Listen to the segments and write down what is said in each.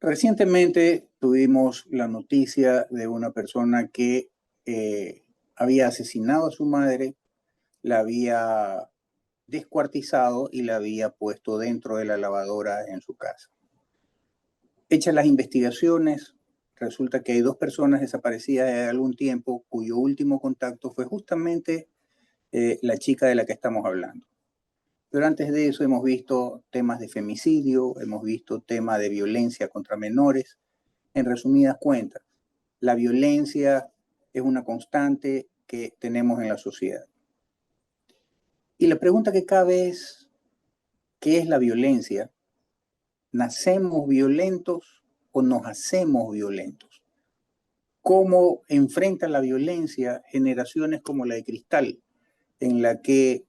Recientemente tuvimos la noticia de una persona que había asesinado a su madre, la había descuartizado y la había puesto dentro de la lavadora en su casa. Hechas las investigaciones, resulta que hay dos personas desaparecidas de algún tiempo cuyo último contacto fue justamente la chica de la que estamos hablando. Pero antes de eso hemos visto temas de femicidio, hemos visto temas de violencia contra menores. En resumidas cuentas, la violencia es una constante que tenemos en la sociedad. Y la pregunta que cabe es, ¿qué es la violencia? ¿Nacemos violentos o nos hacemos violentos? ¿Cómo enfrentan la violencia generaciones como la de Cristal, en la que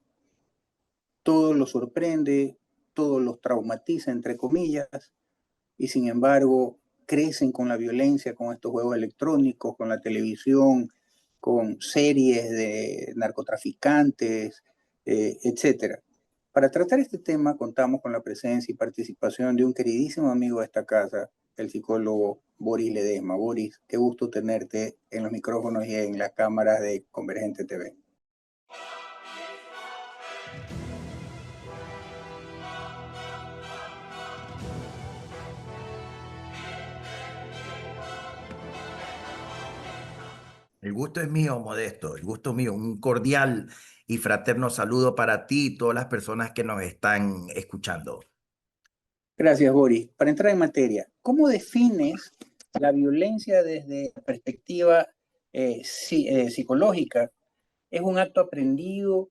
todo los sorprende, todo los traumatiza, entre comillas, y sin embargo crecen con la violencia, con estos juegos electrónicos, con la televisión, con series de narcotraficantes, etcétera? Para tratar este tema contamos con la presencia y participación de un queridísimo amigo de esta casa, el psicólogo Boris Ledesma. Boris, qué gusto tenerte en los micrófonos y en las cámaras de Convergente TV. El gusto es mío, Modesto, el gusto es mío. Un cordial y fraterno saludo para ti y todas las personas que nos están escuchando. Gracias, Boris. Para entrar en materia, ¿cómo defines la violencia desde la perspectiva psicológica? ¿Es un acto aprendido?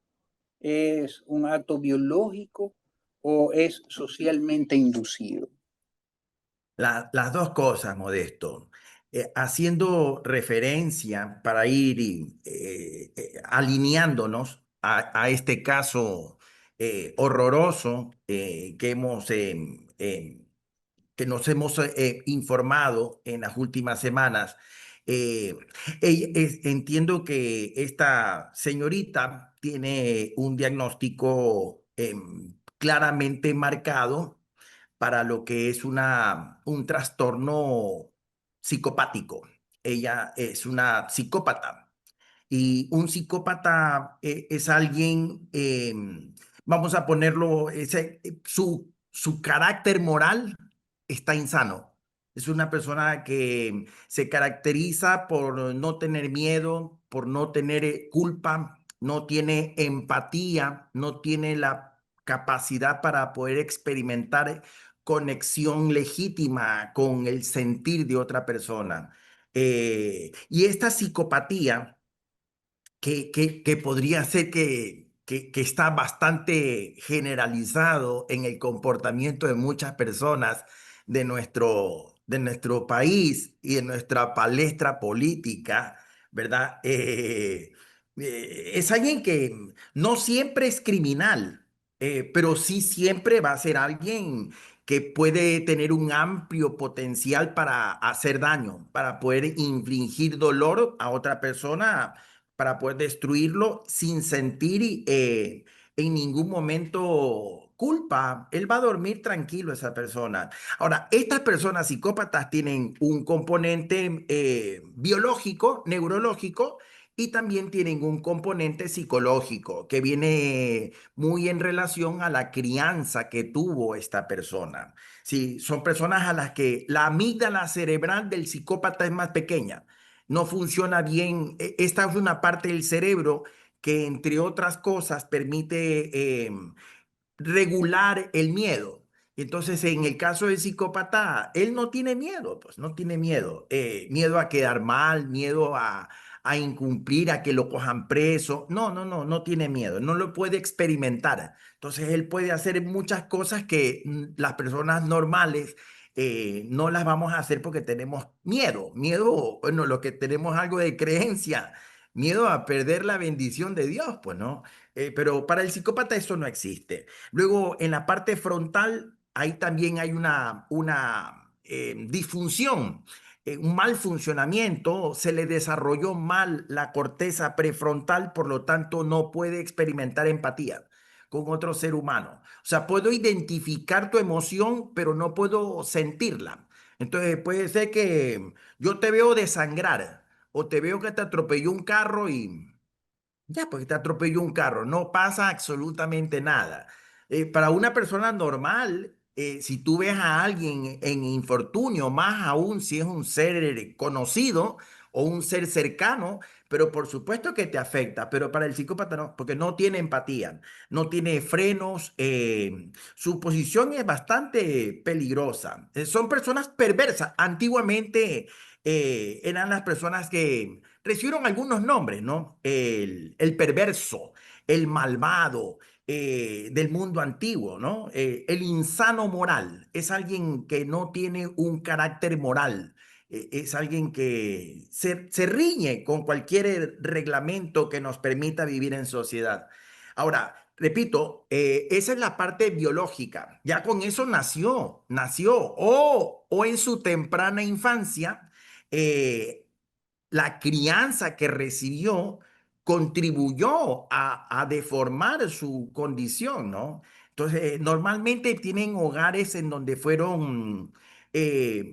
¿Es un acto biológico o es socialmente inducido? Las dos cosas, Modesto. Haciendo referencia para ir alineándonos a este caso horroroso que nos hemos informado en las últimas semanas. Entiendo que esta señorita tiene un diagnóstico claramente marcado para lo que es un trastorno psicopático. Ella es una psicópata y un psicópata es alguien, vamos a ponerlo, su carácter moral está insano. Es una persona que se caracteriza por no tener miedo, por no tener culpa, no tiene empatía, no tiene la capacidad para poder experimentar conexión legítima con el sentir de otra persona. Y esta psicopatía que podría ser que está bastante generalizado en el comportamiento de muchas personas de nuestro país y de nuestra palestra política, ¿verdad? Es alguien que no siempre es criminal, pero sí siempre va a ser alguien que puede tener un amplio potencial para hacer daño, para poder infligir dolor a otra persona, para poder destruirlo sin sentir en ningún momento culpa. Él va a dormir tranquilo, esa persona. Ahora, estas personas psicópatas tienen un componente biológico, neurológico, y también tienen un componente psicológico que viene muy en relación a la crianza que tuvo esta persona. Sí, son personas a las que la amígdala cerebral del psicópata es más pequeña, no funciona bien. Esta es una parte del cerebro que, entre otras cosas, permite regular el miedo. Entonces, en el caso del psicópata, él no tiene miedo, pues no tiene miedo. Miedo a quedar mal, miedo a incumplir, a que lo cojan preso. No, no, no, no tiene miedo, no lo puede experimentar. Entonces, él puede hacer muchas cosas que las personas normales no las vamos a hacer porque tenemos miedo. Miedo, bueno, lo que tenemos algo de creencia, miedo a perder la bendición de Dios, pues no. Pero para el psicópata eso no existe. Luego, en la parte frontal, ahí también hay una disfunción, un mal funcionamiento. Se le desarrolló mal la corteza prefrontal, por lo tanto, no puede experimentar empatía con otro ser humano. O sea, puedo identificar tu emoción, pero no puedo sentirla. Entonces puede ser que yo te veo desangrar o te veo que te atropelló un carro y ya, porque te atropelló un carro, no pasa absolutamente nada. Para una persona normal, si tú ves a alguien en infortunio, más aún si es un ser conocido o un ser cercano, pero por supuesto que te afecta, pero para el psicópata no, porque no tiene empatía, no tiene frenos, su posición es bastante peligrosa. Son personas perversas. Antiguamente eran las personas que recibieron algunos nombres, ¿no? El perverso, el malvado del mundo antiguo, ¿no? El insano moral es alguien que no tiene un carácter moral. Es alguien que se riñe con cualquier reglamento que nos permita vivir en sociedad. Ahora, repito, esa es la parte biológica. Ya con eso nació, o en su temprana infancia, eh, la crianza que recibió contribuyó a deformar su condición, ¿no? Entonces, normalmente tienen hogares en donde fueron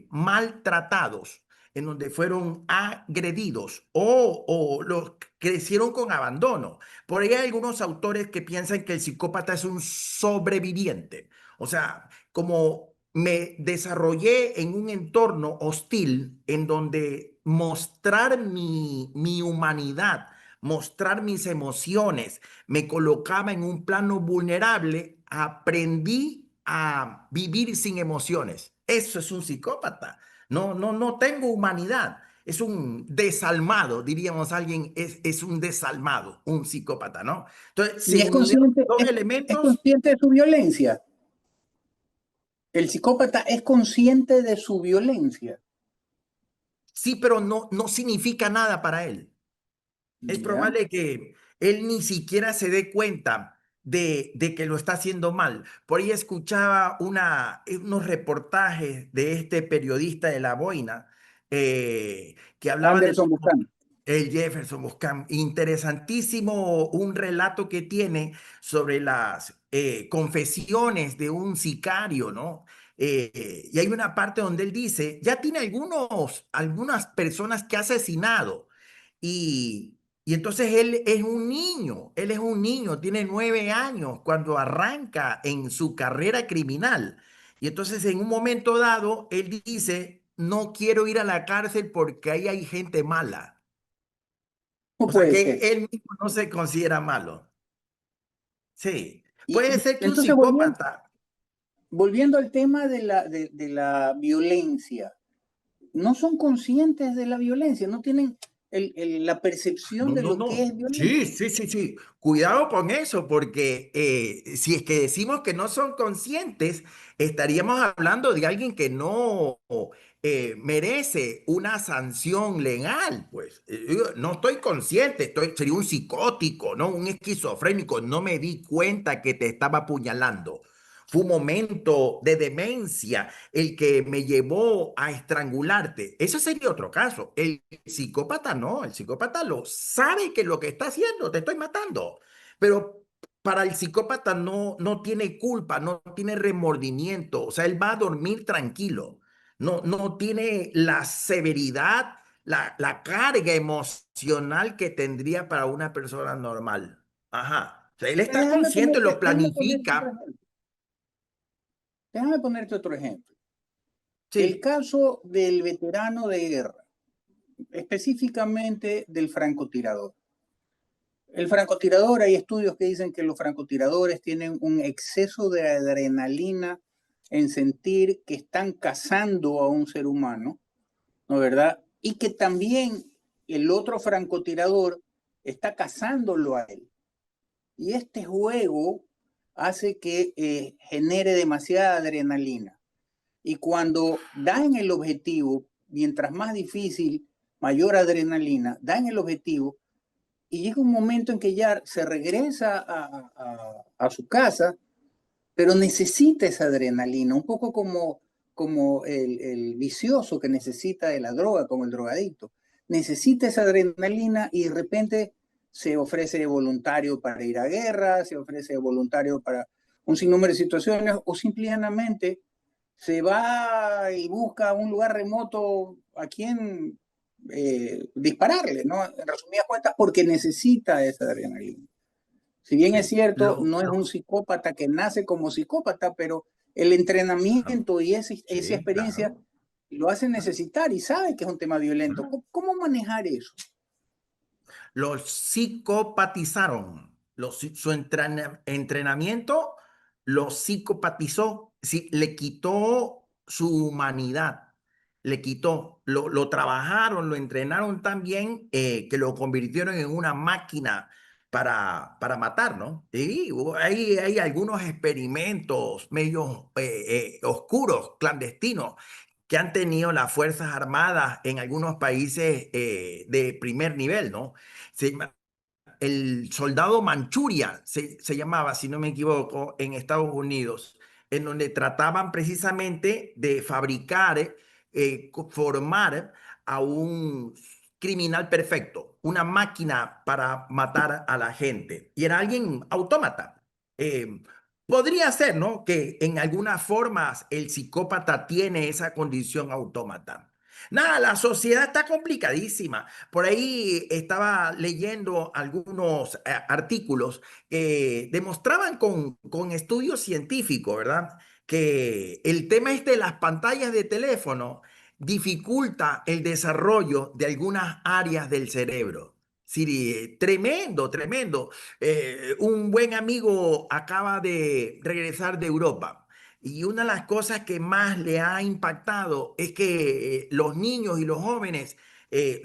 maltratados, en donde fueron agredidos o los crecieron con abandono. Por ahí hay algunos autores que piensan que el psicópata es un sobreviviente. O sea, como me desarrollé en un entorno hostil en donde mostrar mi humanidad, mostrar mis emociones, me colocaba en un plano vulnerable, aprendí a vivir sin emociones. Eso es un psicópata. No tengo humanidad. Es un desalmado, diríamos alguien, es un desalmado, un psicópata, ¿no? Entonces, Y se unieron dos es elementos. consciente de su violencia. El psicópata es consciente de su violencia. Sí, pero no significa nada para él. Es ¿Ya? probable que él ni siquiera se dé cuenta de que lo está haciendo mal. Por ahí escuchaba unos reportajes de este periodista de La Boina que hablaba de Anderson Buscán. el Jefferson Boscán. Interesantísimo un relato que tiene sobre las confesiones de un sicario, ¿no? Y hay una parte donde él dice, ya tiene algunas personas que ha asesinado y entonces él es un niño, tiene 9 años cuando arranca en su carrera criminal. Y entonces en un momento dado, él dice, no quiero ir a la cárcel porque ahí hay gente mala. No O sea, puede que ser. él mismo no se considera malo. Sí, puede Y ser que un entonces, psicópata. volviendo al tema de la violencia, no son conscientes de la violencia, no tienen la percepción No, de no, lo que no. es Sí, violencia. sí, sí, sí. Cuidado con eso, porque si es que decimos que no son conscientes, estaríamos hablando de alguien que no merece una sanción legal. Pues no estoy consciente, sería un psicótico, ¿no? Un esquizofrénico. No me di cuenta que te estaba apuñalando. Fue un momento de demencia el que me llevó a estrangularte. Ese sería otro caso. El psicópata no, el psicópata lo sabe que lo que está haciendo, te estoy matando. Pero para el psicópata no tiene culpa, no tiene remordimiento, o sea, él va a dormir tranquilo. No tiene la severidad, la carga emocional que tendría para una persona normal. Ajá. O sea, él está consciente, lo planifica. Déjame ponerte otro ejemplo. El Sí. caso del veterano de guerra, específicamente del francotirador. El francotirador, hay estudios que dicen que los francotiradores tienen un exceso de adrenalina en sentir que están cazando a un ser humano, ¿no es verdad? Y que también el otro francotirador está cazándolo a él. Y este juego hace que genere demasiada adrenalina. Y cuando da en el objetivo, mientras más difícil, mayor adrenalina, da en el objetivo, y llega un momento en que ya se regresa a su casa, pero necesita esa adrenalina, un poco como el vicioso que necesita de la droga, como el drogadicto. Necesita esa adrenalina y de repente se ofrece voluntario para ir a guerra, se ofrece voluntario para un sinnúmero de situaciones o simplemente se va y busca un lugar remoto a quien dispararle, ¿no? En resumidas cuentas, porque necesita esa adrenalina. Si bien es Sí. cierto, no es un psicópata que nace como psicópata, pero el Ajá. entrenamiento y esa Sí, experiencia claro. lo hace necesitar y sabe que es un tema violento. Ajá. ¿Cómo manejar eso? Los psicopatizaron. Su entrenamiento los psicopatizó. Sí, le quitó su humanidad. Le quitó. Lo trabajaron, lo entrenaron tan bien que lo convirtieron en una máquina para matar, ¿no? Y hay algunos experimentos medio oscuros, clandestinos, que han tenido las Fuerzas Armadas en algunos países de primer nivel, ¿no? Se llama- el soldado Manchuria se llamaba, si no me equivoco, en Estados Unidos, en donde trataban precisamente de fabricar, formar a un criminal perfecto, una máquina para matar a la gente. Y era alguien autómata. Eh, Podría ser, ¿no? Que en algunas formas el psicópata tiene esa condición autómata. Nada, la sociedad está complicadísima. Por ahí estaba leyendo algunos artículos que demostraban con estudios científicos, ¿verdad? Que el tema este de las pantallas de teléfono dificulta el desarrollo de algunas áreas del cerebro. Sí, tremendo, tremendo. Un buen amigo acaba de regresar de Europa. Y una de las cosas que más le ha impactado es que los niños y los jóvenes,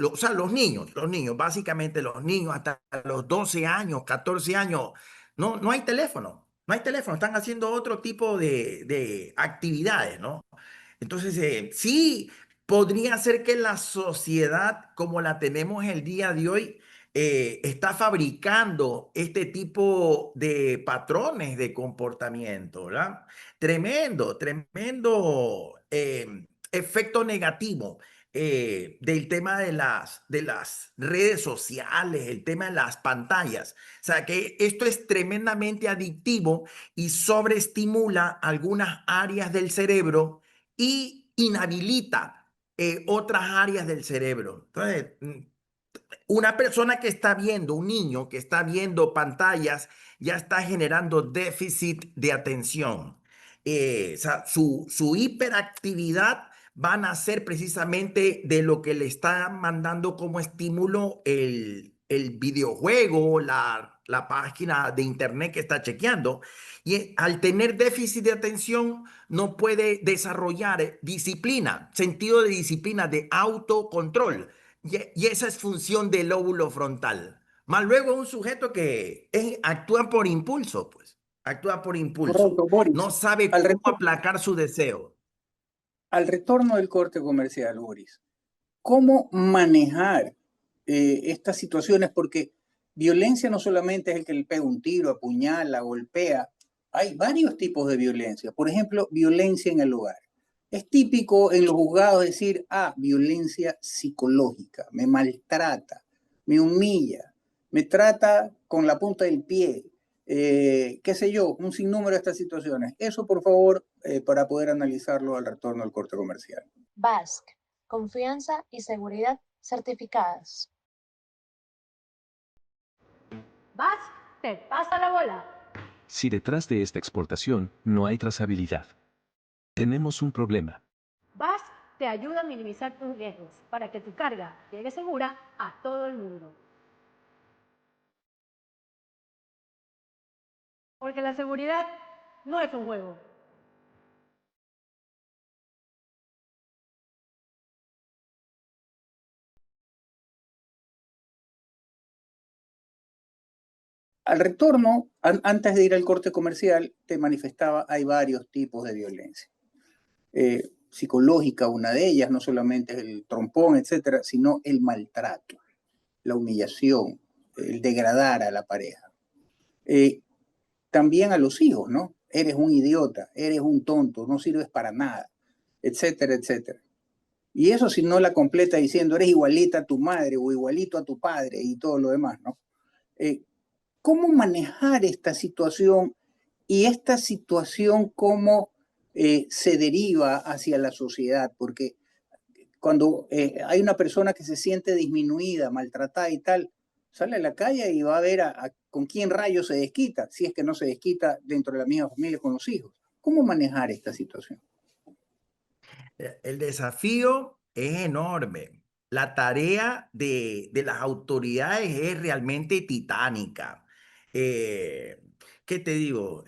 o sea, los niños, básicamente los niños hasta los 12 años, 14 años, no hay teléfono, no hay teléfono, están haciendo otro tipo de actividades, ¿no? Entonces, sí, podría ser que la sociedad como la tenemos el día de hoy está fabricando este tipo de patrones de comportamiento, ¿verdad? Tremendo, tremendo efecto negativo del tema de las redes sociales, el tema de las pantallas. O sea que esto es tremendamente adictivo y sobreestimula algunas áreas del cerebro y inhabilita otras áreas del cerebro. Entonces, una persona que está viendo, un niño que está viendo pantallas, ya está generando déficit de atención. O sea, su hiperactividad van a ser precisamente de lo que le está mandando como estímulo el videojuego, la página de internet que está chequeando. Y al tener déficit de atención, no puede desarrollar disciplina, sentido de disciplina, de autocontrol. Y esa es función del lóbulo frontal. Más luego un sujeto que actúa por impulso, pues, actúa por impulso. Correcto, Boris. No sabe Al, cómo retor- aplacar su deseo. al retorno del corte comercial, Boris, ¿cómo manejar estas situaciones? Porque violencia no solamente es el que le pega un tiro, apuñala, golpea. Hay varios tipos de violencia. Por ejemplo, violencia en el hogar. Es típico en los juzgados decir, violencia psicológica, me maltrata, me humilla, me trata con la punta del pie, qué sé yo, un sinnúmero de estas situaciones. Eso, por favor, para poder analizarlo al retorno del corte comercial. Basque, confianza y seguridad certificadas. Vas, te pasa la bola. Si detrás de esta exportación no hay trazabilidad, tenemos un problema. Vas, te ayuda a minimizar tus riesgos para que tu carga llegue segura a todo el mundo. Porque la seguridad no es un juego. Al retorno, antes de ir al corte comercial, te manifestaba, hay varios tipos de violencia. Psicológica, una de ellas, no solamente es el trompón, etcétera, sino el maltrato, la humillación, el degradar a la pareja. Eh, También a los hijos, ¿no? Eres un idiota, eres un tonto, no sirves para nada, etcétera, etcétera. Y eso si no la completa diciendo, eres igualita a tu madre o igualito a tu padre y todo lo demás, ¿no? Eh, ¿Cómo manejar esta situación y esta situación como se deriva hacia la sociedad, porque cuando hay una persona que se siente disminuida, maltratada y tal, sale a la calle y va a ver con quién rayos se desquita, si es que no se desquita dentro de la misma familia con los hijos. ¿Cómo manejar esta situación? El desafío es enorme. La tarea de las autoridades es realmente titánica. Eh, ¿Qué te digo?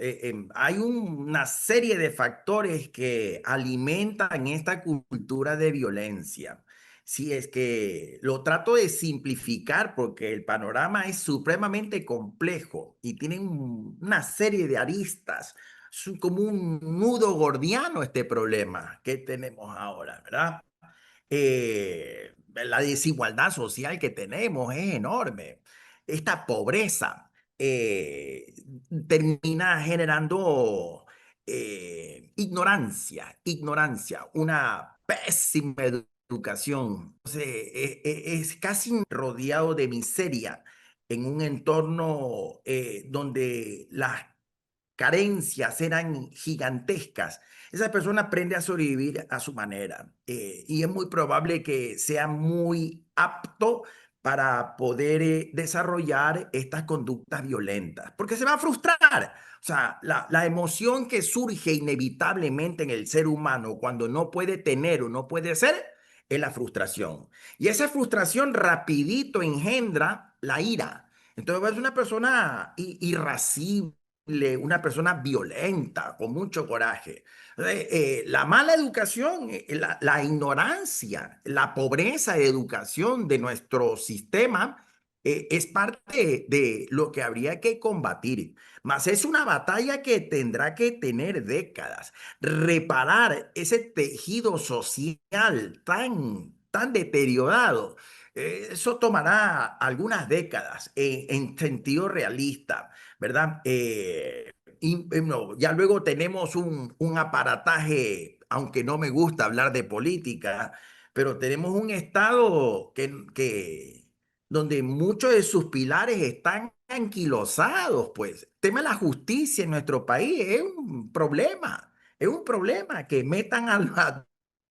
Hay una serie de factores que alimentan esta cultura de violencia. Si es que lo trato de simplificar porque el panorama es supremamente complejo y tiene una serie de aristas, es como un nudo gordiano este problema que tenemos ahora, ¿verdad? La desigualdad social que tenemos es enorme. Esta pobreza eh, termina generando ignorancia, una pésima educación. Entonces, es casi rodeado de miseria en un entorno donde las carencias eran gigantescas. Esa persona aprende a sobrevivir a su manera y es muy probable que sea muy apto para poder desarrollar estas conductas violentas, porque se va a frustrar. O sea, la emoción que surge inevitablemente en el ser humano cuando no puede tener o no puede ser es la frustración. Y esa frustración rapidito engendra la ira. Entonces es una persona irascible, una persona violenta, con mucho coraje. La mala educación, la ignorancia, la pobreza de educación de nuestro sistema es parte de lo que habría que combatir. Mas es una batalla que tendrá que tener décadas. Reparar ese tejido social tan deteriorado. Eso tomará algunas décadas en sentido realista. ¿Verdad? No, ya luego tenemos un aparataje, aunque no me gusta hablar de política, pero tenemos un Estado donde muchos de sus pilares están anquilosados, pues. El tema de la justicia en nuestro país es un problema que metan a los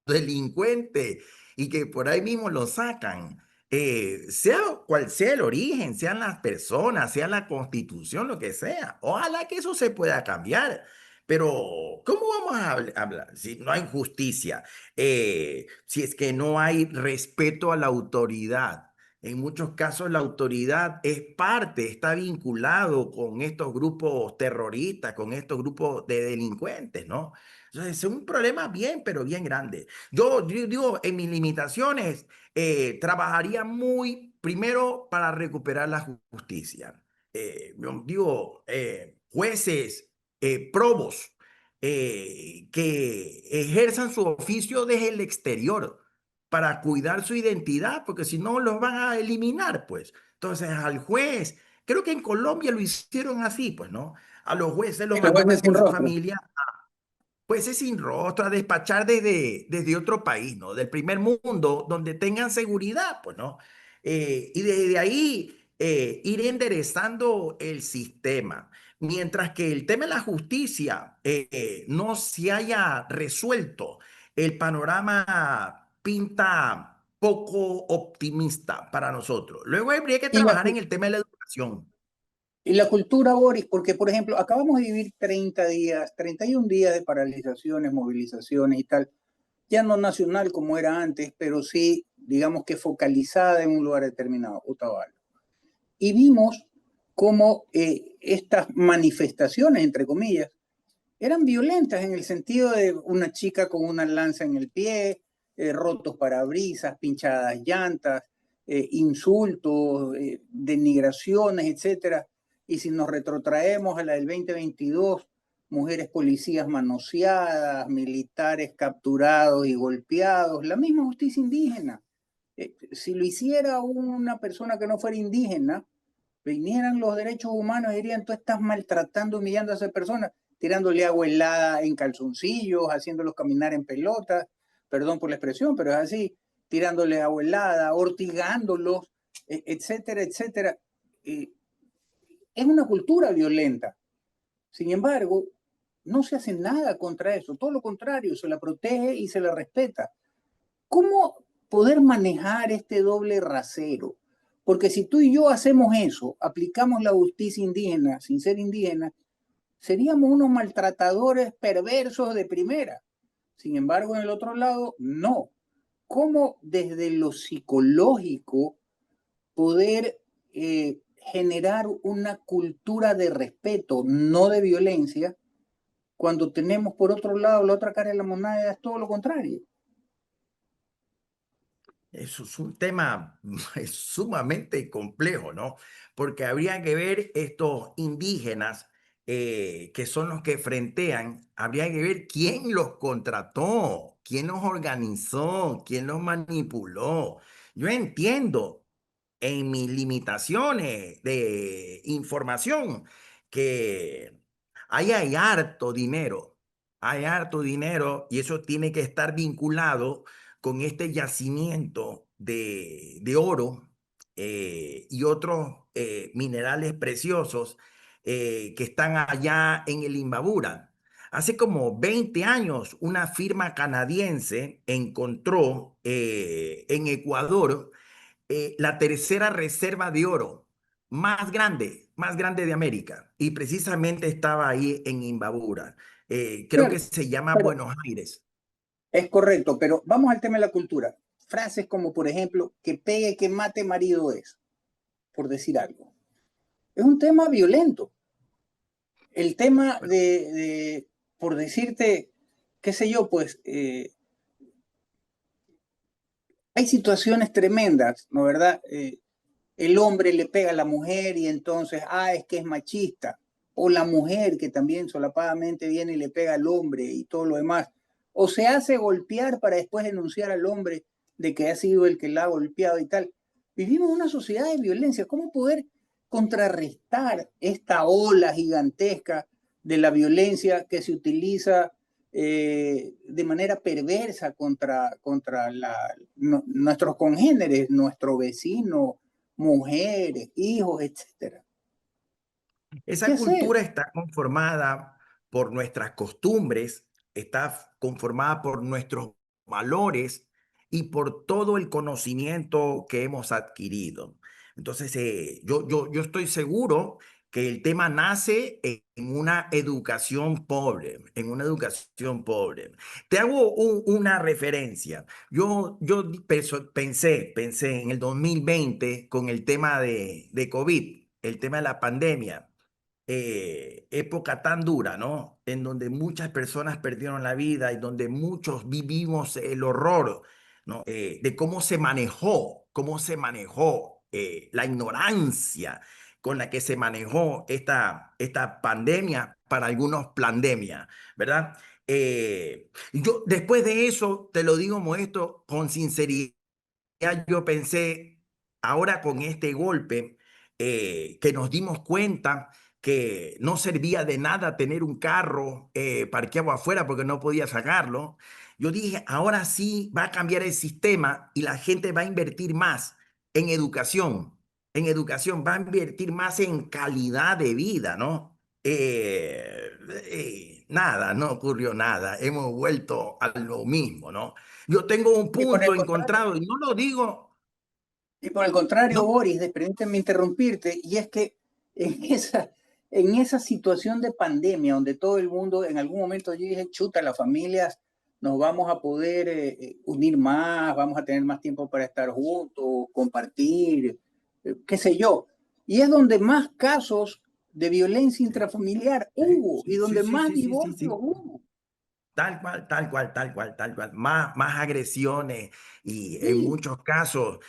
delincuentes y que por ahí mismo lo sacan sea cual sea el origen, sean las personas, sea la constitución, lo que sea. Ojalá que eso se pueda cambiar. Pero, ¿cómo vamos a hablar si no hay justicia? Si es que no hay respeto a la autoridad. En muchos casos la autoridad es parte, está vinculado con estos grupos terroristas, con estos grupos de delincuentes, ¿no? Entonces, es un problema bien, pero bien grande. Yo digo, en mis limitaciones, trabajaría muy primero para recuperar la justicia. Yo digo, jueces, probos, que ejerzan su oficio desde el exterior para cuidar su identidad, porque si no los van a eliminar, pues. Entonces, al juez, creo que en Colombia lo hicieron así, pues, ¿no? A los jueces los Sí, los jueces mandaban sin con su rostro. familia pues es sin rostro, a despachar desde otro país, ¿no? Del primer mundo, donde tengan seguridad, pues, ¿no? Y desde ahí ir enderezando el sistema. Mientras que el tema de la justicia no se haya resuelto, el panorama pinta poco optimista para nosotros. Luego habría que Y la, trabajar en el tema de la educación. y la cultura, Boris, porque, por ejemplo, acabamos de vivir 30 días, 31 días de paralizaciones, movilizaciones y tal, ya no nacional como era antes, pero sí, digamos que focalizada en un lugar determinado, Otavalo. Y vimos cómo estas manifestaciones, entre comillas, eran violentas en el sentido de una chica con una lanza en el pie, rotos parabrisas, pinchadas llantas, insultos, denigraciones, etcétera. Y si nos retrotraemos a la del 2022, mujeres policías manoseadas, militares capturados y golpeados, la misma justicia indígena. Si lo hiciera una persona que no fuera indígena, vinieran los derechos humanos y dirían, tú estás maltratando, humillando a esa persona, tirándole agua helada en calzoncillos, haciéndolos caminar en pelotas, perdón por la expresión, pero es así, tirándole agua helada, ortigándolos, etcétera, etcétera. Es una cultura violenta. Sin embargo, no se hace nada contra eso, todo lo contrario, se la protege y se la respeta. ¿Cómo poder manejar este doble rasero? Porque si tú y yo hacemos eso, aplicamos la justicia indígena sin ser indígena, seríamos unos maltratadores perversos de primera. Sin embargo, en el otro lado, no. ¿Cómo desde lo psicológico poder generar una cultura de respeto, no de violencia, cuando tenemos por otro lado la otra cara de la moneda es todo lo contrario? Eso es un tema sumamente complejo, ¿no? Porque habría que ver estos indígenas que son los que frentean, habría que ver quién los contrató, quién los organizó, quién los manipuló. Yo entiendo en mis limitaciones de información que ahí hay harto dinero y eso tiene que estar vinculado con este yacimiento de oro y otros minerales preciosos que están allá en el Imbabura. Hace como 20 años, una firma canadiense encontró en Ecuador la tercera reserva de oro más grande de América. Y precisamente estaba ahí en Imbabura. Creo que Cierto, se llama pero Buenos Aires. es correcto, pero vamos al tema de la cultura. Frases como, por ejemplo, que pegue, que mate marido es, por decir algo. Es un tema violento. El tema Bueno, por decirte, qué sé yo, pues hay situaciones tremendas, ¿no verdad? El hombre le pega a la mujer y entonces, es que es machista. O la mujer que también solapadamente viene y le pega al hombre y todo lo demás. O se hace golpear para después denunciar al hombre de que ha sido el que la ha golpeado y tal. Vivimos en una sociedad de violencia. ¿Cómo poder contrarrestar esta ola gigantesca de la violencia que se utiliza de manera perversa contra nuestros congéneres, nuestro vecino, mujeres, hijos, etcétera? ¿Qué esa hacer? cultura está conformada por nuestras costumbres, está conformada por nuestros valores y por todo el conocimiento que hemos adquirido. Entonces, yo estoy seguro que el tema nace en una educación pobre, en una educación pobre. Te hago una referencia. Pensé en el 2020 con el tema de COVID, el tema de la pandemia, época tan dura, ¿no? En donde muchas personas perdieron la vida y donde muchos vivimos el horror, ¿no? De cómo se manejó la ignorancia con la que se manejó esta pandemia, para algunos pandemia, ¿verdad? Yo después de eso, te lo digo, Modesto, con sinceridad, yo pensé, ahora con este golpe, que nos dimos cuenta que no servía de nada tener un carro parqueado afuera porque no podía sacarlo. Yo dije, ahora sí va a cambiar el sistema y la gente va a invertir más en educación. En educación va a invertir más en calidad de vida, ¿no? Nada, no ocurrió nada. Hemos vuelto a lo mismo, ¿no? Yo tengo un Y por el punto contrario, encontrado y no lo digo, y por el contrario, no, Boris, permíteme interrumpirte, y es que en esa situación de pandemia, donde todo el mundo, en algún momento yo dije, chuta, las familias nos vamos a poder unir más, vamos a tener más tiempo para estar juntos, compartir, qué sé yo. Y es donde más casos de violencia sí, intrafamiliar sí, hubo y sí, sí, donde sí, más sí, sí, sí, divorcios sí. hubo. Tal cual, tal cual, tal cual, tal cual. Más agresiones y en Sí, muchos casos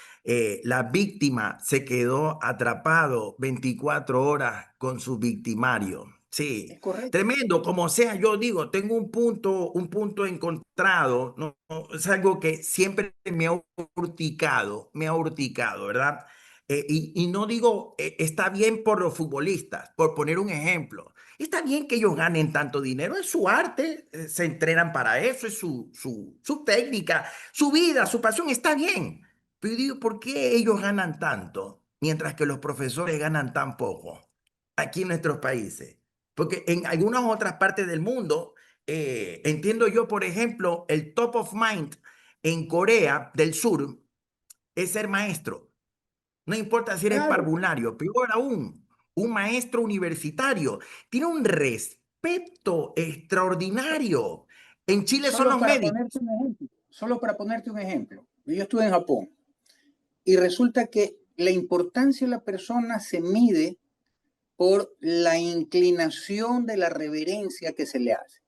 la víctima se quedó atrapado 24 horas con su victimario. Sí, es correcto. tremendo, como sea, yo digo, tengo un punto encontrado, ¿no? Es algo que siempre me ha urticado, ¿verdad? Y no digo, está bien por los futbolistas, por poner un ejemplo. Está bien que ellos ganen tanto dinero, es su arte, se entrenan para eso, es su técnica, su vida, su pasión, está bien. Pero yo digo, ¿por qué ellos ganan tanto mientras que los profesores ganan tan poco aquí en nuestros países? porque en algunas otras partes del mundo, entiendo yo, por ejemplo, el top of mind en Corea del Sur es ser maestro. No importa si eres Claro, parvulario, peor aún, un maestro universitario. Tiene un respeto extraordinario. En Chile son solo los para médicos. ponerte un ejemplo, yo estuve en Japón y resulta que la importancia de la persona se mide por la inclinación de la reverencia que se le hace.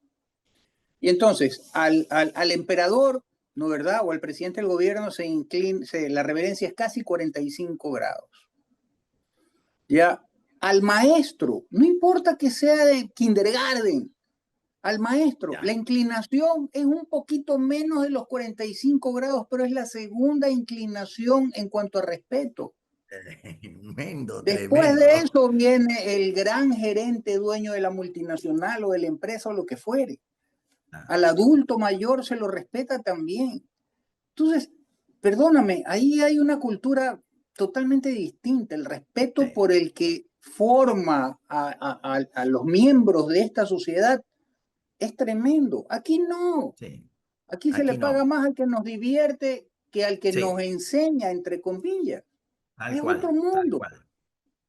Y entonces, al emperador, ¿no verdad? O al presidente del gobierno la reverencia es casi 45 grados. Ya, al maestro, no importa que sea de kindergarten, al maestro, la Ya. inclinación es un poquito menos de los 45 grados, pero es la segunda inclinación en cuanto a respeto. Tremendo, Después tremendo, de ¿no? eso viene el gran gerente dueño de la multinacional o de la empresa o lo que fuere. Ah, Al adulto mayor se lo respeta también. Entonces, perdóname, ahí hay una cultura totalmente distinta. El respeto sí, por el que forma a los miembros de esta sociedad es tremendo. Aquí no. sí. Aquí se le Aquí paga no. más al que nos divierte que al que nos Sí, enseña, entre comillas. tal Es otro cual, tal mundo. cual.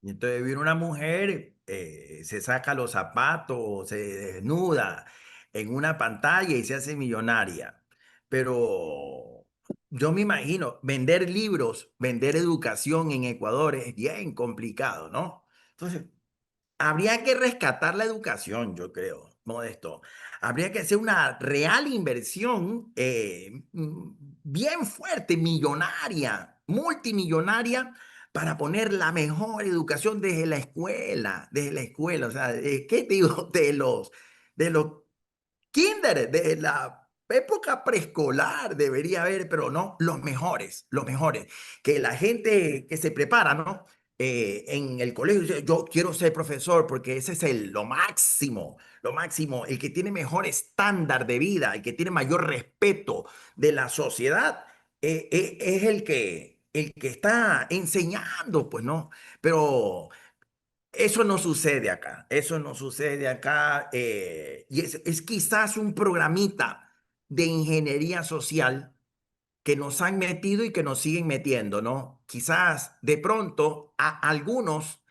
Y entonces viene una mujer, se saca los zapatos, se desnuda en una pantalla y se hace millonaria. Pero yo me imagino, vender libros, vender educación en Ecuador es bien complicado, ¿no? Entonces, habría que rescatar la educación, yo creo, Modesto. Habría que hacer una real inversión bien fuerte, millonaria, multimillonaria, para poner la mejor educación desde la escuela, desde la escuela. O sea, ¿qué te digo? De los kinder, de la época preescolar debería haber, pero no, los mejores, que la gente que se prepara, ¿no? En el colegio dice, yo quiero ser profesor porque ese es lo máximo, el que tiene mejor estándar de vida, el que tiene mayor respeto de la sociedad, es el que está enseñando, pues, ¿no? Pero eso no sucede acá, eso no sucede acá, y es quizás un programita de ingeniería social que nos han metido y que nos siguen metiendo, ¿no? Quizás de pronto a algunos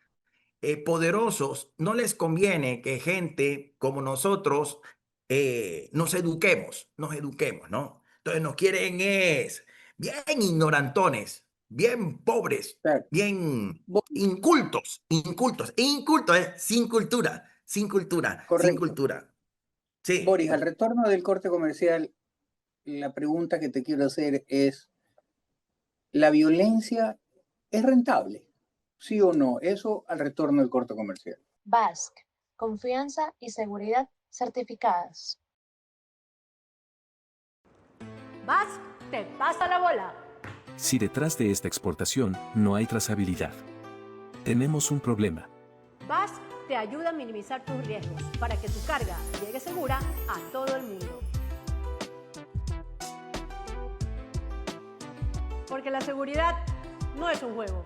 poderosos no les conviene que gente como nosotros nos eduquemos, ¿no? Entonces nos quieren es bien ignorantones, bien pobres, Claro. bien incultos, sin cultura, sin Correcto. cultura. Sí, Boris, al retorno del corte comercial, la pregunta que te quiero hacer es, ¿la violencia es rentable? ¿Sí o no? Eso al retorno del corte comercial. BASC, confianza y seguridad certificadas. Vas, te pasa la bola. Si detrás de esta exportación no hay trazabilidad, tenemos un problema. Vas te ayuda a minimizar tus riesgos para que tu carga llegue segura a todo el mundo. Porque la seguridad no es un juego.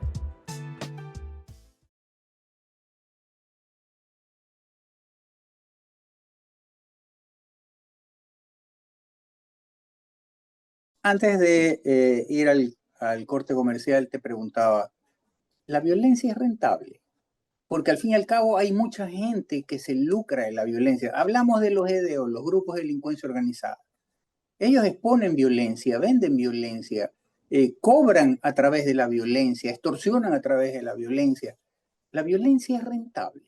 Antes de ir al corte comercial, te preguntaba, ¿la violencia es rentable? Porque al fin y al cabo hay mucha gente que se lucra de la violencia. Hablamos de los EDO, los grupos de delincuencia organizada. Ellos exponen violencia, venden violencia, cobran a través de la violencia, extorsionan a través de la violencia. La violencia es rentable.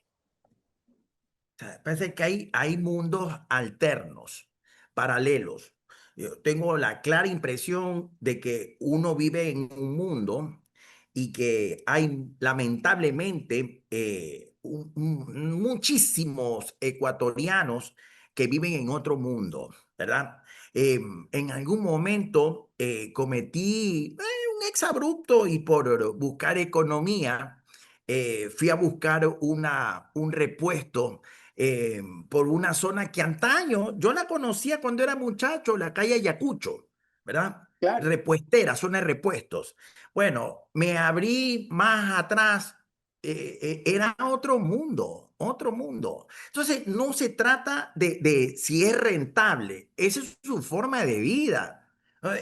o sea, parece que hay mundos alternos, paralelos. Yo tengo la clara impresión de que uno vive en un mundo y que hay lamentablemente muchísimos ecuatorianos que viven en otro mundo, ¿verdad? En algún momento cometí un exabrupto y por buscar economía fui a buscar un repuesto por una zona que antaño yo la conocía cuando era muchacho, la calle Ayacucho, ¿verdad? Claro, Repuestera, zona de repuestos. Bueno, me abrí más atrás era otro mundo, otro mundo. Entonces, no se trata de si es rentable, esa es su forma de vida.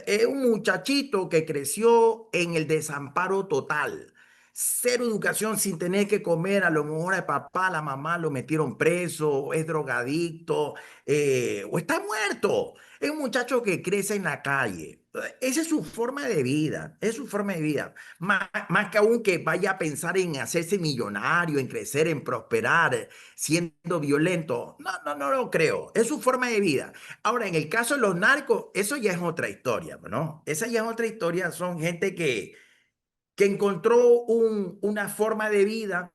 Es un muchachito que creció en el desamparo total. Cero educación sin tener que comer, a lo mejor el papá, la mamá lo metieron preso, es drogadicto, o está muerto. Es un muchacho que crece en la calle. Esa es su forma de vida, es su forma de vida. Más que aún que vaya a pensar en hacerse millonario, en crecer, en prosperar, siendo violento. No, no, no lo creo. Es su forma de vida. Ahora, en el caso de los narcos, eso ya es otra historia, ¿no? Esa ya es otra historia. Son gente que encontró una forma de vida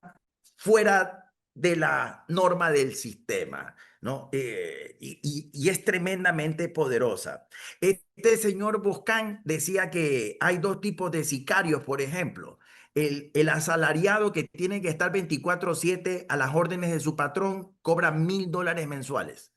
fuera de la norma del sistema, ¿no? Y es tremendamente poderosa. Este señor Boscan decía que hay dos tipos de sicarios, por ejemplo. El asalariado que tiene que estar 24/7 a las órdenes de su patrón cobra $1,000 mensuales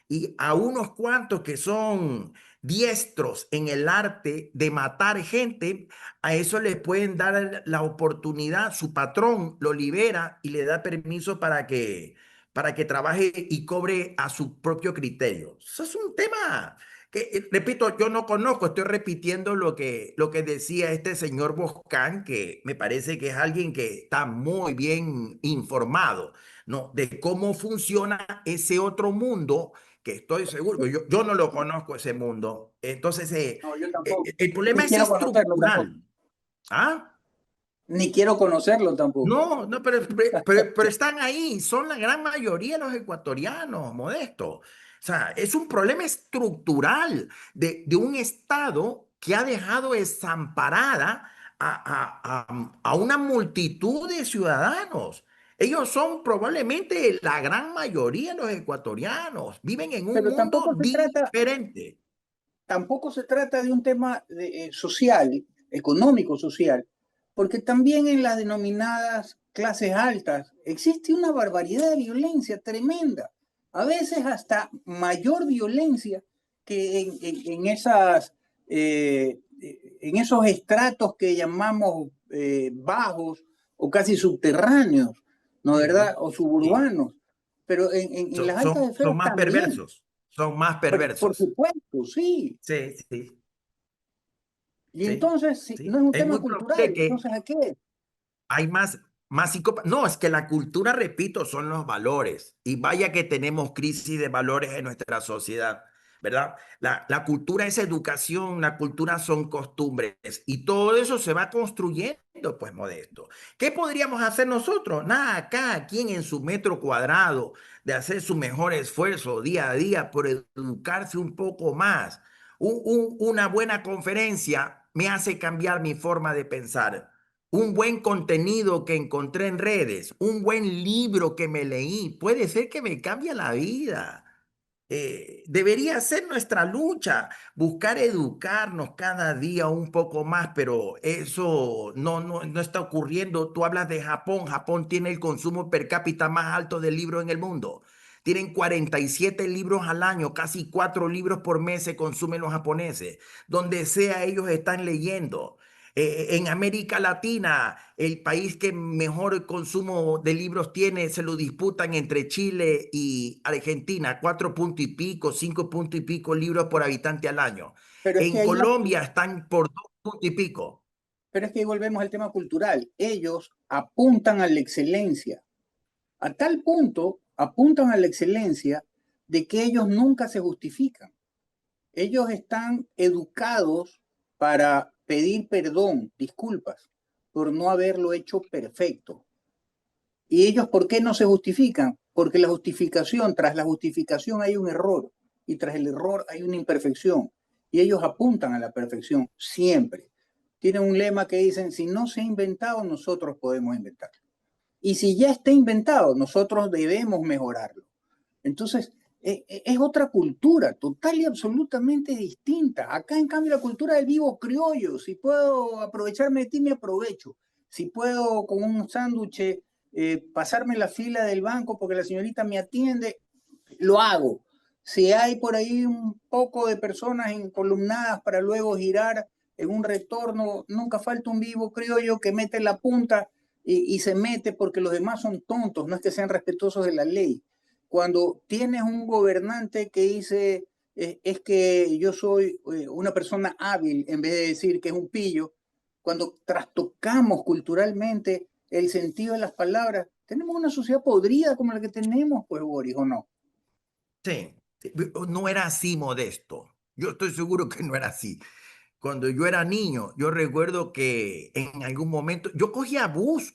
y a unos cuantos que son diestros en el arte de matar gente, a eso les pueden dar la oportunidad, su patrón lo libera y le da permiso para que trabaje y cobre a su propio criterio. Eso es un tema que, repito, yo no conozco, estoy repitiendo lo que decía este señor Boscan, que me parece que es alguien que está muy bien informado, ¿no? De cómo funciona ese otro mundo que estoy seguro, que yo no lo conozco ese mundo. Entonces, No, yo tampoco. el problema Ni es quiero conocerlo tampoco. estructural. ¿Ah? Ni quiero conocerlo tampoco. No, no, pero están ahí, son la gran mayoría de los ecuatorianos, Modesto. O sea, es un problema estructural de un Estado que ha dejado desamparada a una multitud de ciudadanos. Ellos son probablemente la gran mayoría de los ecuatorianos, viven en un Pero mundo diferente. tampoco se trata de un tema social, económico social, porque también en las denominadas clases altas existe una barbaridad de violencia tremenda, a veces hasta mayor violencia que en esos estratos que llamamos bajos o casi subterráneos, ¿no Sí, verdad? O sí. suburbanos. Pero en las altas Son esferas más también, perversos, son más por perversos. supuesto, sí. Sí, sí, Y sí, entonces, si no sí. es un Es tema muy cultural, probable que entonces ¿a qué? hay más psicópatas. No, es que la cultura, repito, son los valores. Y vaya que tenemos crisis de valores en nuestra sociedad, ¿verdad? La cultura es educación, la cultura son costumbres. Y todo eso se va construyendo, pues, Modesto. ¿Qué podríamos hacer nosotros? Nada, cada quien en su metro cuadrado, de hacer su mejor esfuerzo día a día por educarse un poco más. Una buena conferencia me hace cambiar mi forma de pensar. Un buen contenido que encontré en redes, un buen libro que me leí, puede ser que me cambie la vida. Debería ser nuestra lucha, buscar educarnos cada día un poco más, pero eso no está ocurriendo. Tú hablas de Japón, Japón tiene el consumo per cápita más alto de libros en el mundo. Tienen 47 libros al año, casi 4 libros por mes se consumen los japoneses. Donde sea ellos están leyendo. En América Latina, el país que mejor consumo de libros tiene, se lo disputan entre Chile y Argentina, 4 puntos y pico, 5 puntos y pico libros por habitante al año. Pero es que En ahí, Colombia están por 2 puntos y pico. pero es que ahí volvemos al tema cultural. Ellos apuntan a la excelencia. A tal punto apuntan a la excelencia de que ellos nunca se justifican. Ellos están educados para pedir perdón, disculpas, por no haberlo hecho perfecto. ¿Y ellos por qué no se justifican? Porque tras la justificación hay un error y tras el error hay una imperfección. Y ellos apuntan a la perfección siempre. Tienen un lema que dicen, si no se ha inventado, nosotros podemos inventarlo. Y si ya está inventado, nosotros debemos mejorarlo. Entonces, es otra cultura, total y absolutamente distinta. Acá, en cambio, la cultura del vivo criollo. Si puedo aprovecharme de ti, me aprovecho. Si puedo con un sándwich pasarme la fila del banco porque la señorita me atiende, lo hago. Si hay por ahí un poco de personas encolumnadas para luego girar en un retorno, nunca falta un vivo criollo que mete la punta y se mete porque los demás son tontos, no es que sean respetuosos de la ley. Cuando tienes un gobernante que dice es que yo soy una persona hábil en vez de decir que es un pillo, cuando trastocamos culturalmente el sentido de las palabras, tenemos una sociedad podrida como la que tenemos, pues, Boris, ¿o no? Sí, sí, no era así, Modesto. Yo estoy seguro que no era así. Cuando yo era niño, yo recuerdo que en algún momento yo cogía bus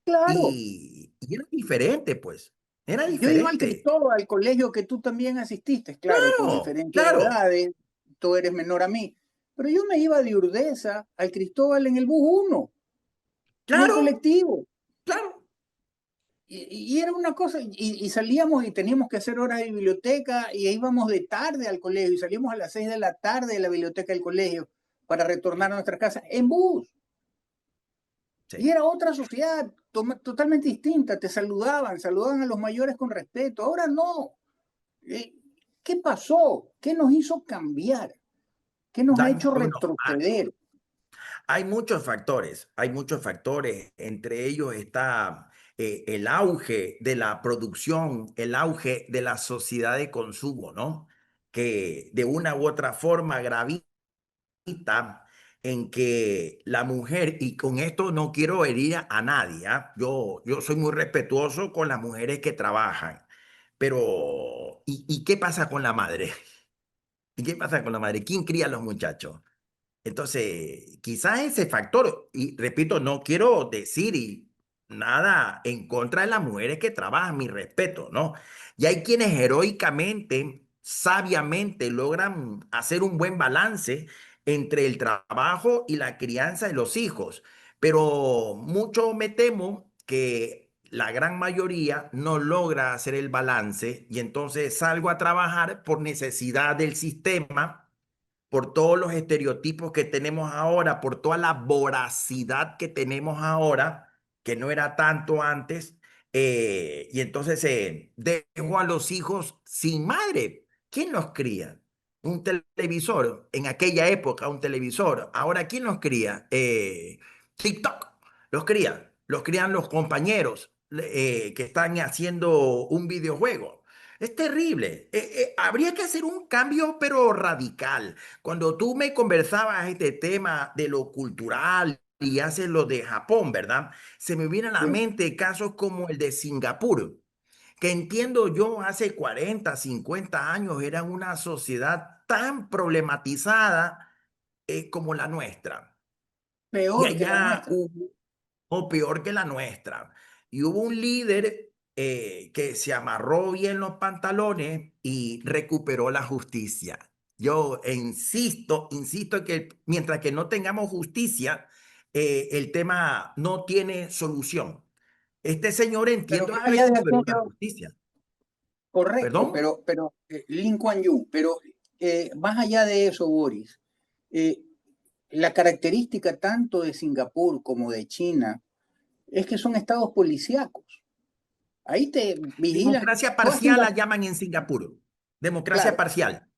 Claro, y era diferente, pues, era yo iba al diferente. Cristóbal, al colegio que tú también asististe, claro, con Claro, diferencia de claro, edades, tú eres menor a mí, pero yo me iba de Urdesa al Cristóbal en el bus 1, en el claro, colectivo. claro. Y era una cosa, y salíamos y teníamos que hacer horas de biblioteca y íbamos de tarde al colegio y salíamos a las 6 de la tarde de la biblioteca del colegio para retornar a nuestra casa en bus. Y Sí. era otra sociedad totalmente distinta, te saludaban a los mayores con respeto. Ahora no. Eh, ¿Qué pasó? ¿Qué nos hizo cambiar? ¿Qué nos ha Daño, hecho bueno, retroceder? hay muchos factores, entre ellos está el auge de la producción, el auge de la sociedad de consumo, ¿no? Que de una u otra forma gravita en que la mujer, y con esto no quiero herir a nadie, ¿ah? Yo soy muy respetuoso con las mujeres que trabajan, pero ¿y qué pasa con la madre? ¿Y qué pasa con la madre? ¿Quién cría a los muchachos? Entonces, quizás ese factor, y repito, no quiero decir nada en contra de las mujeres que trabajan, mi respeto, ¿no? Y hay quienes heroicamente, sabiamente logran hacer un buen balance entre el trabajo y la crianza de los hijos, pero mucho me temo que la gran mayoría no logra hacer el balance y entonces salgo a trabajar por necesidad del sistema, por todos los estereotipos que tenemos ahora, por toda la voracidad que tenemos ahora, que no era tanto antes, y entonces dejo a los hijos sin madre. ¿Quién los cría? Un televisor, en aquella época un televisor. Ahora, ¿quién los cría? TikTok, los crían los compañeros que están haciendo un videojuego. Es terrible. Habría que hacer un cambio, pero radical. Cuando tú me conversabas este tema de lo cultural y haces lo de Japón, ¿verdad? Se me vienen a la ¿Sí? mente casos como el de Singapur, que entiendo yo hace 40, 50 años era una sociedad tan problematizada como la nuestra. Y Peor que la allá nuestra. hubo o peor que la nuestra. Y hubo un líder que se amarró bien los pantalones y recuperó la justicia. Yo insisto en que mientras que no tengamos justicia, el tema no tiene solución. Este señor Pero entiendo más que allá de recuperó la aquello, justicia. correcto, ¿Perdón? pero Lin Kuan Yew, pero más allá de eso, Boris, eh, la característica tanto de Singapur como de China es que son estados policíacos. Ahí te vigilan. Democracia Tú a parcial la Singapur, llaman en Singapur. Democracia claro, parcial.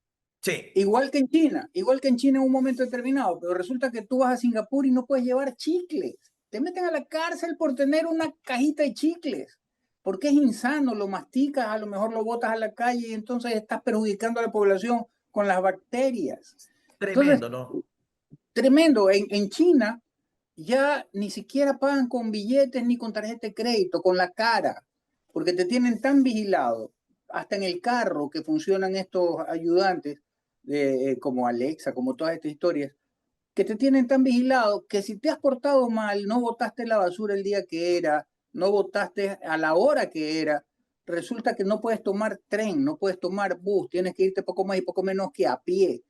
Sí. igual que en China en un momento determinado, pero resulta que tú vas a Singapur y no puedes llevar chicles. Te meten a la cárcel por tener una cajita de chicles, porque es insano, lo masticas, a lo mejor lo botas a la calle y entonces estás perjudicando a la población con las bacterias. Entonces, Tremendo, ¿no? tremendo, en China ya ni siquiera pagan con billetes ni con tarjeta de crédito, con la cara, porque te tienen tan vigilado, hasta en el carro que funcionan estos ayudantes, como Alexa, como todas estas historias, que te tienen tan vigilado que si te has portado mal, no botaste la basura el día que era, no botaste a la hora que era, resulta que no puedes tomar tren, no puedes tomar bus, tienes que irte poco más y poco menos que a pie,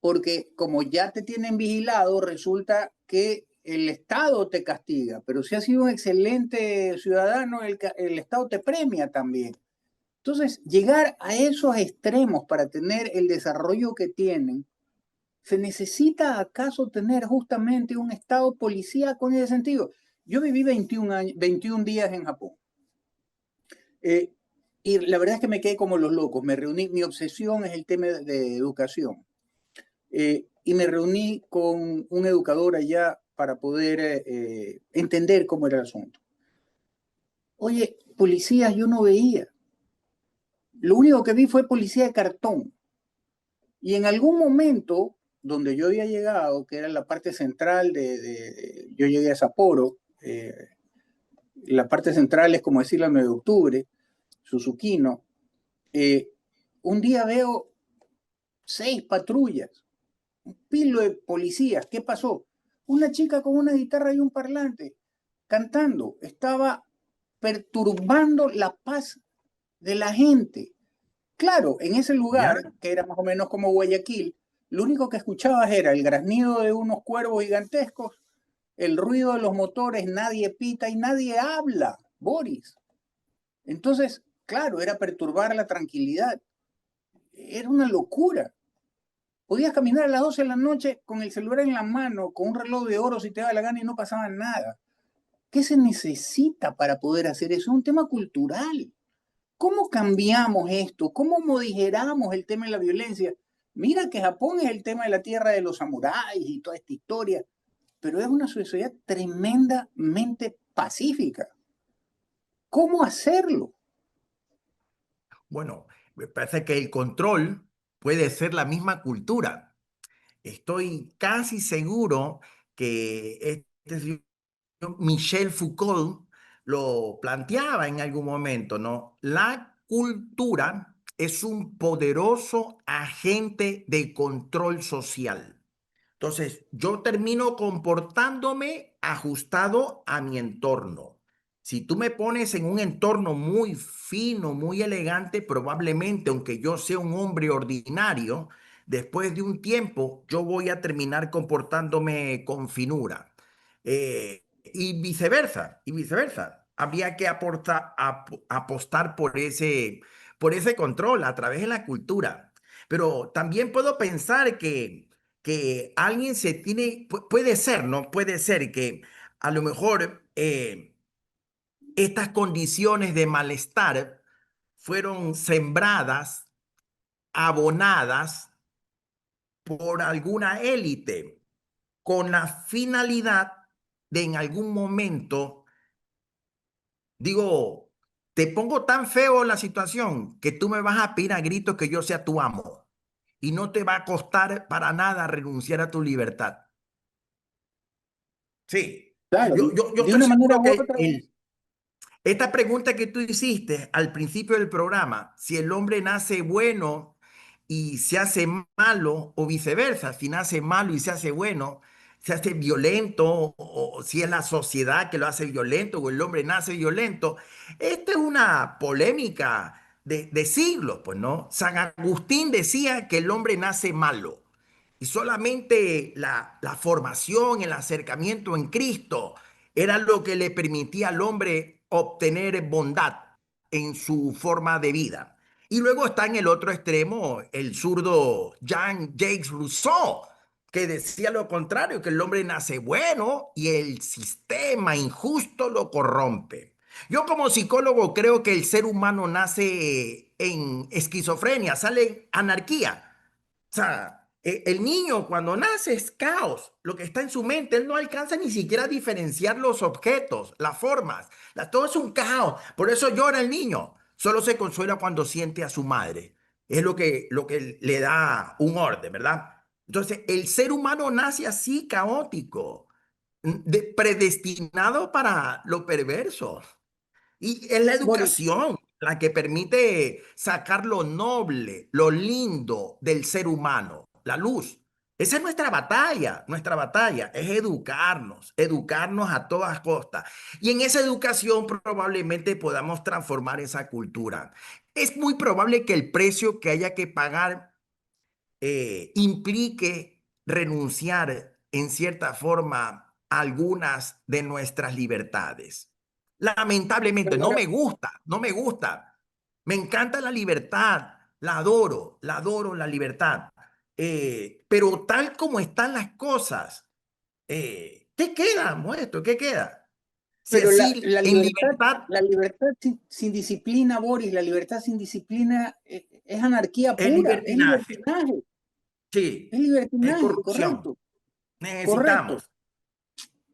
porque como ya te tienen vigilado, resulta que el Estado te castiga, pero si has sido un excelente ciudadano, el Estado te premia también. Entonces, llegar a esos extremos para tener el desarrollo que tienen, ¿se necesita acaso tener justamente un Estado policíaco en ese sentido? Yo viví 21 días en Japón. Eh, y la verdad es que me quedé como los locos. Me reuní, mi obsesión es el tema de educación. Y me reuní con un educador allá para poder entender cómo era el asunto. Oye, policías yo no veía. Lo único que vi fue policía de cartón. Y en algún momento, donde yo había llegado, que era la parte central yo llegué a Sapporo, la parte central es como decir la 9 de octubre, Susukino, un día veo 6 patrullas, un pilo de policías. ¿Qué pasó? Una chica con una guitarra y un parlante cantando, estaba perturbando la paz de la gente. Claro, en ese lugar, que era más o menos como Guayaquil, lo único que escuchabas era el graznido de unos cuervos gigantescos, el ruido de los motores, nadie pita y nadie habla, Boris. Entonces, claro, era perturbar la tranquilidad. Era una locura. Podías caminar a las 12 de la noche con el celular en la mano, con un reloj de oro si te daba la gana y no pasaba nada. ¿Qué se necesita para poder hacer eso? Es un tema cultural. ¿Cómo cambiamos esto? ¿Cómo modigeramos el tema de la violencia? Mira que Japón es el tema de la tierra de los samuráis y toda esta historia, pero es una sociedad tremendamente pacífica. ¿Cómo hacerlo? Bueno, me parece que el control puede ser la misma cultura. Estoy casi seguro que este señor Michel Foucault lo planteaba en algún momento, ¿no? La cultura es un poderoso agente de control social. Entonces, yo termino comportándome ajustado a mi entorno. Si tú me pones en un entorno muy fino, muy elegante, probablemente, aunque yo sea un hombre ordinario, después de un tiempo yo voy a terminar comportándome con finura. Y viceversa, y viceversa. Habría que apostar por ese control a través de la cultura. Pero también puedo pensar que alguien se tiene, puede ser, ¿no? Puede ser que a lo mejor estas condiciones de malestar fueron sembradas, abonadas por alguna élite con la finalidad de en algún momento, digo, te pongo tan feo la situación que tú me vas a pedir a gritos que yo sea tu amo y no te va a costar para nada renunciar a tu libertad. Sí, Claro, yo de estoy una manera seguro u que otra. esta pregunta que tú hiciste al principio del programa, si el hombre nace bueno y se hace malo o viceversa, si nace malo y se hace bueno, se hace violento o si es la sociedad que lo hace violento o el hombre nace violento, esta es una polémica de siglos, pues, ¿no? San Agustín decía que el hombre nace malo. Y solamente la formación, el acercamiento en Cristo era lo que le permitía al hombre obtener bondad en su forma de vida. Y luego está en el otro extremo el zurdo Jean-Jacques Rousseau, que decía lo contrario, que el hombre nace bueno y el sistema injusto lo corrompe. Yo como psicólogo creo que el ser humano nace en esquizofrenia, sale en anarquía. O sea, el niño cuando nace es caos. Lo que está en su mente, él no alcanza ni siquiera a diferenciar los objetos, las formas. Todo es un caos. Por eso llora el niño. Solo se consuela cuando siente a su madre. Es lo que le da un orden, ¿verdad? Entonces, el ser humano nace así, caótico, predestinado para lo perverso. Y es la Boris, educación la que permite sacar lo noble, lo lindo del ser humano, la luz. Esa es nuestra batalla es educarnos, educarnos a todas costas. Y en esa educación probablemente podamos transformar esa cultura. Es muy probable que el precio que haya que pagar implique renunciar en cierta forma a algunas de nuestras libertades. Lamentablemente, pero ahora, no me gusta. Me encanta la libertad, la adoro la libertad. Pero tal como están las cosas, ¿qué queda, Muerto? ¿Qué queda? Si pero así en libertad la libertad sin disciplina, Boris, la libertad sin disciplina es anarquía es pura, libertinaje, sí, es es libertinaje, corrupción. correcto, correcto. Necesitamos.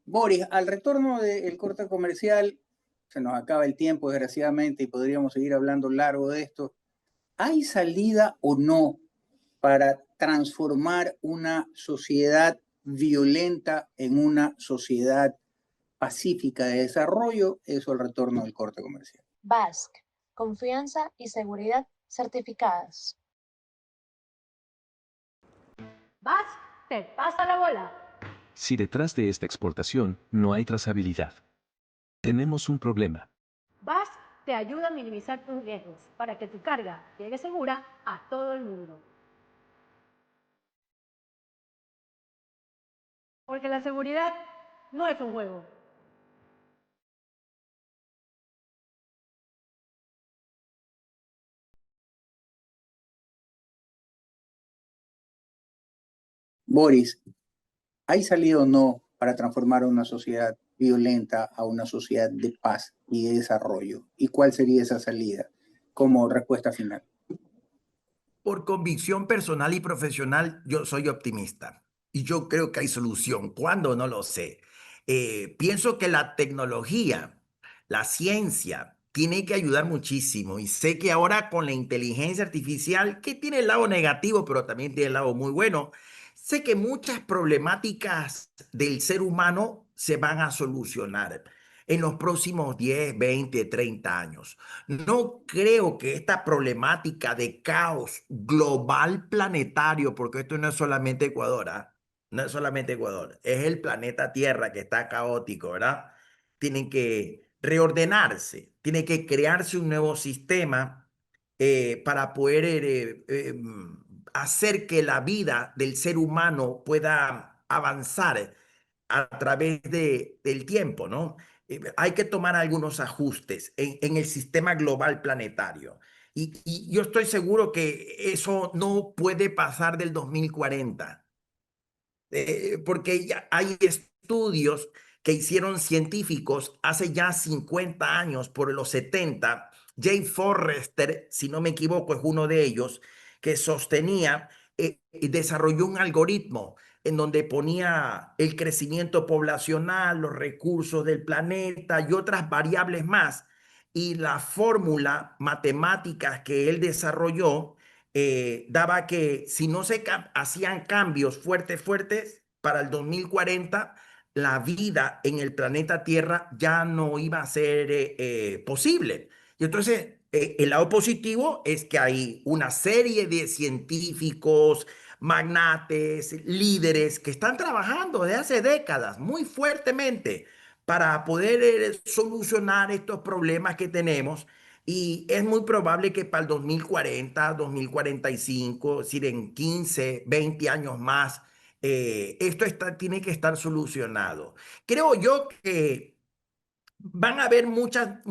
Boris, al retorno del corte comercial, se nos acaba el tiempo, desgraciadamente, y podríamos seguir hablando largo de esto. ¿Hay salida o no para transformar una sociedad violenta en una sociedad pacífica de desarrollo? Eso al retorno del corte comercial. BASC, confianza y seguridad certificadas. Vas, te pasa la bola. Si detrás de esta exportación no hay trazabilidad, tenemos un problema. Vas, te ayuda a minimizar tus riesgos para que tu carga llegue segura a todo el mundo. Porque la seguridad no es un juego. Boris, ¿hay salida o no para transformar una sociedad violenta a una sociedad de paz y de desarrollo? ¿Y cuál sería esa salida como respuesta final? Por convicción personal y profesional, yo soy optimista y yo creo que hay solución. ¿Cuándo? No lo sé. Pienso que la tecnología, la ciencia, tiene que ayudar muchísimo y sé que ahora con la inteligencia artificial, que tiene el lado negativo, pero también tiene el lado muy bueno, sé que muchas problemáticas del ser humano se van a solucionar en los próximos 10, 20, 30 años. No creo que esta problemática de caos global planetario, porque esto no es solamente Ecuador, ¿ah? No es solamente Ecuador, es el planeta Tierra que está caótico, ¿verdad? Tienen que reordenarse, tiene que crearse un nuevo sistema para poder hacer que la vida del ser humano pueda avanzar a través del tiempo, ¿no? Hay que tomar algunos ajustes en el sistema global planetario. Y yo estoy seguro que eso no puede pasar del 2040, porque ya hay estudios que hicieron científicos hace ya 50 años, por los 70. Jay Forrester, si no me equivoco, es uno de ellos, que sostenía y desarrolló un algoritmo en donde ponía el crecimiento poblacional, los recursos del planeta y otras variables más. Y la fórmula matemática que él desarrolló daba que si no se hacían cambios fuertes para el 2040, la vida en el planeta Tierra ya no iba a ser posible. Y entonces, el lado positivo es que hay una serie de científicos, magnates, líderes que están trabajando desde hace décadas muy fuertemente para poder solucionar estos problemas que tenemos. Y es muy probable que para el 2040, 2045, es decir, en 15, 20 años más, esto tiene que estar solucionado. Creo yo que van a haber mucha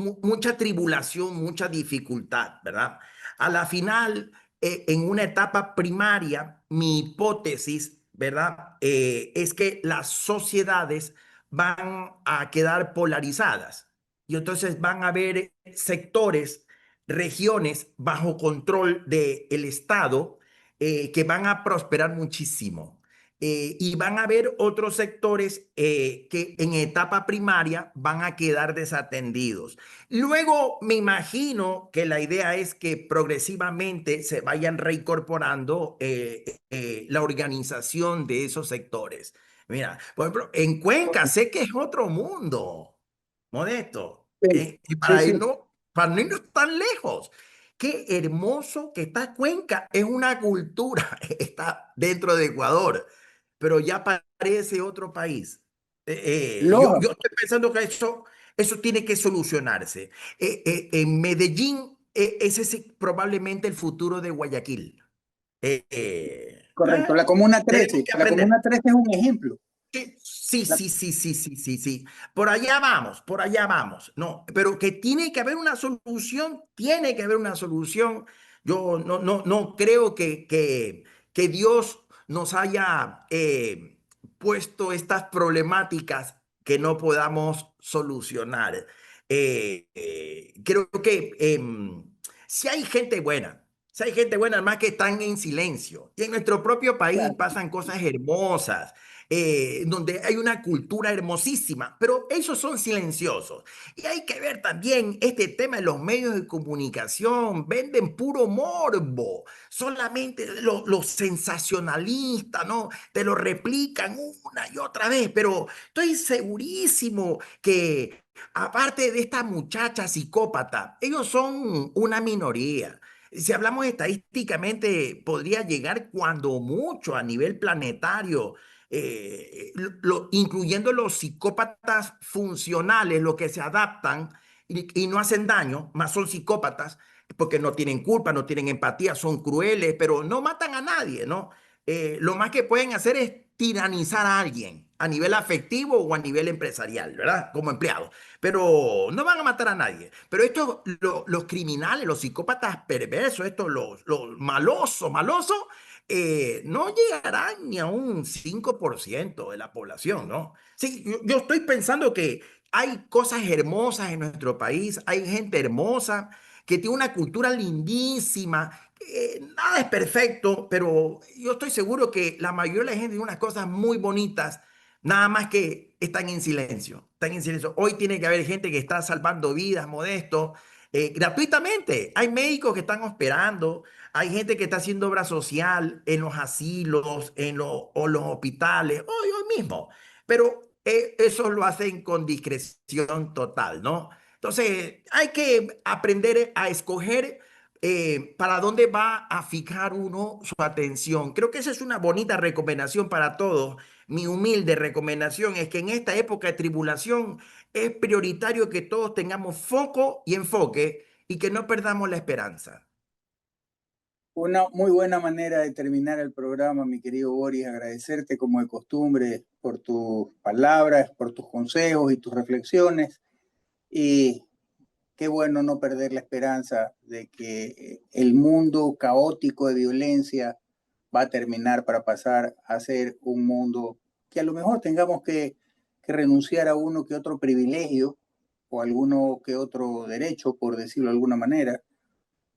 tribulación, mucha dificultad, ¿verdad? A la final, en una etapa primaria, mi hipótesis, ¿verdad? Es que las sociedades van a quedar polarizadas y entonces van a haber sectores, regiones bajo control del Estado que van a prosperar muchísimo. Y van a haber otros sectores que en etapa primaria van a quedar desatendidos. Luego me imagino que la idea es que progresivamente se vayan reincorporando la organización de esos sectores. Mira, por ejemplo, en Cuenca sé que es otro mundo, Modesto. Sí, Y sí, sí. para no irnos tan lejos. Qué hermoso que está Cuenca. Es una cultura, está dentro de Ecuador, pero ya parece otro país. Loja, Yo estoy pensando que eso tiene que solucionarse. En Medellín, ese es probablemente el futuro de Guayaquil. correcto. La Comuna Tenemos 13. que La Comuna aprender. 13 es un ejemplo. Sí, La- sí, sí, sí, sí, sí, sí. Por allá vamos, por allá vamos. No, pero que tiene que haber una solución, tiene que haber una solución. Yo no creo que Dios nos haya puesto estas problemáticas que no podamos solucionar. Creo que si hay gente buena, si hay gente buena, más que están en silencio. Y en nuestro propio país claro. pasan cosas hermosas. donde hay una cultura hermosísima, pero esos son silenciosos. Y hay que ver también este tema de los medios de comunicación, venden puro morbo, solamente los sensacionalistas, ¿no? Te lo replican una y otra vez, pero estoy segurísimo que aparte de esta muchacha psicópata, ellos son una minoría. Si hablamos estadísticamente, podría llegar cuando mucho a nivel planetario, incluyendo los psicópatas funcionales, los que se adaptan y no hacen daño, más son psicópatas, porque no tienen culpa, no tienen empatía, son crueles, pero no matan a nadie, ¿no? Lo más que pueden hacer es tiranizar a alguien a nivel afectivo o a nivel empresarial, ¿verdad? Como empleado. Pero no van a matar a nadie. Pero estos, los criminales, los psicópatas perversos, estos, los malosos, no llegarán ni a un 5% de la población, ¿no? Sí, yo estoy pensando que hay cosas hermosas en nuestro país, hay gente hermosa que tiene una cultura lindísima. Nada es perfecto, pero yo estoy seguro que la mayoría de la gente tiene unas cosas muy bonitas, nada más que están en silencio, están en silencio. Hoy tiene que haber gente que está salvando vidas, Modesto, gratuitamente. Hay médicos que están operando, hay gente que está haciendo obra social en los asilos, o los hospitales, hoy mismo. Pero eso lo hacen con discreción total, ¿no? Entonces, hay que aprender a escoger para dónde va a fijar uno su atención. Creo que esa es una bonita recomendación para todos. Mi humilde recomendación es que en esta época de tribulación es prioritario que todos tengamos foco y enfoque y que no perdamos la esperanza. Una muy buena manera de terminar el programa, mi querido Boris, agradecerte como de costumbre por tus palabras, por tus consejos y tus reflexiones. Y qué bueno no perder la esperanza de que el mundo caótico de violencia va a terminar para pasar a ser un mundo que a lo mejor tengamos que renunciar a uno que otro privilegio o alguno que otro derecho, por decirlo de alguna manera,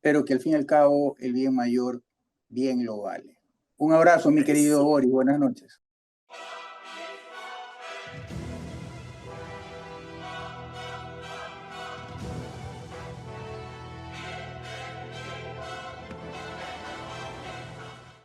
pero que al fin y al cabo el bien mayor bien lo vale. Un abrazo, mi querido Eso. Boris. Buenas noches.